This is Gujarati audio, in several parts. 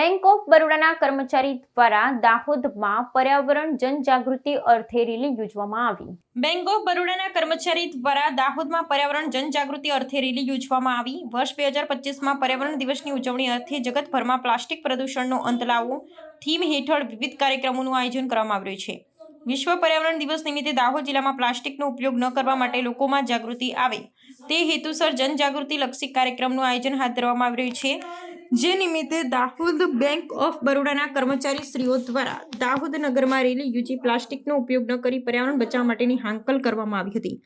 બેંક ઓફ બરોડાના કર્મચારી દ્વારા દાહોદમાં પર્યાવરણ જનજાગૃતિ અર્થે રેલી યોજવામાં આવી. બેંક ઓફ બરોડાના કર્મચારી દ્વારા દાહોદમાં પર્યાવરણ જનજાગૃતિ અર્થે રેલી યોજવામાં આવી. વર્ષ 2025માં પર્યાવરણ દિવસની ઉજવણી અર્થે જગતભરમાં પ્લાસ્ટિક પ્રદૂષણનો અંત લાવો થીમ હેઠળ વિવિધ કાર્યક્રમોનું આયોજન કરવામાં આવ્યું છે. વિશ્વ પર્યાવરણ દિવસ નિમિત્તે દાહોદ જિલ્લામાં પ્લાસ્ટિકનો ઉપયોગ ન કરવા માટે લોકોમાં જાગૃતિ આવે તે હેતુસર જનજાગૃતિ લક્ષી કાર્યક્રમનું આયોજન હાથ ધરવામાં આવી રહ્યું છે. જે નિમિત્તે દાહોદ બેંક ઓફ બરોડાના કર્મચારીશ્રીઓ દ્વારા દાહોદ નગરમાં રેલી યોજી પ્લાસ્ટિકનો ઉપયોગ ન કરી પર્યાવરણ બચાવવા માટેની હાંકલ કરવામાં આવી હતી.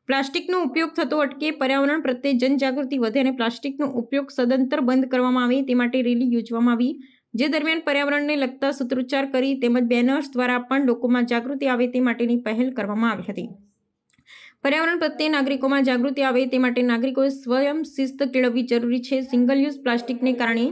પ્લાસ્ટિકનો ઉપયોગ થતો અટકે, પર્યાવરણ પ્રત્યે જનજાગૃતિ વધે અને પ્લાસ્ટિકનો ઉપયોગ સદંતર બંધ કરવામાં આવે તે માટે રેલી યોજવામાં આવી. જે દરમિયાન પર્યાવરણને લગતા સૂત્રોચ્ચાર કરી તેમજ બેનર્સ દ્વારા પણ લોકોમાં જાગૃતિ આવે તે માટેની પહેલ કરવામાં આવી હતી. પર્યાવરણ પ્રત્યે નાગરિકોમાં જાગૃતિ આવે તે માટે નાગરિકોએ સ્વયં શિસ્ત કેળવવી જરૂરી છે. સિંગલ યુઝ પ્લાસ્ટિકને કારણે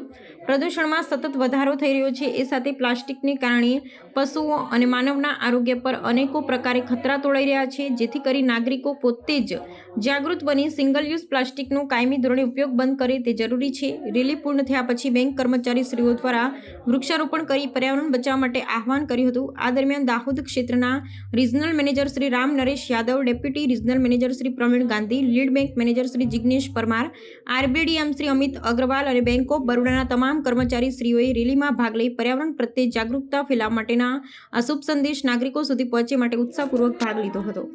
પ્રદૂષણમાં સતત વધારો થઈ રહ્યો છે. એ સાથે પ્લાસ્ટિકને કારણે પશુઓ અને માનવના આરોગ્ય પર અનેકો પ્રકારે ખતરા તોળાઈ રહ્યા છે. જેથી કરી નાગરિકો પોતે જ જાગૃત બની સિંગલ યુઝ પ્લાસ્ટિકનો કાયમી ધોરણે ઉપયોગ બંધ કરે તે જરૂરી છે. રેલી પૂર્ણ થયા પછી બેંક કર્મચારીશ્રીઓ દ્વારા વૃક્ષારોપણ કરી પર્યાવરણ બચાવવા માટે આહવાન કર્યું હતું. આ દરમિયાન દાહોદ ક્ષેત્રના regional manager Shri Ram Naresh Yadav, deputy regional manager Shri Pravin Gandhi, lead bank manager Shri Jignesh Parmar, RBDM Shri Amit Agarwal અને બેંક ઓફ બરોડાના તમામ કર્મચારીશ્રીઓએ રેલીમાં ભાગ લઈ પર્યાવરણ પ્રત્યે જાગૃતતા ફેલાવવા માટેના આ શુભ સંદેશ નાગરિકો સુધી પહોંચે માટે ઉત્સાહપૂર્વક ભાગ લીધો હતો.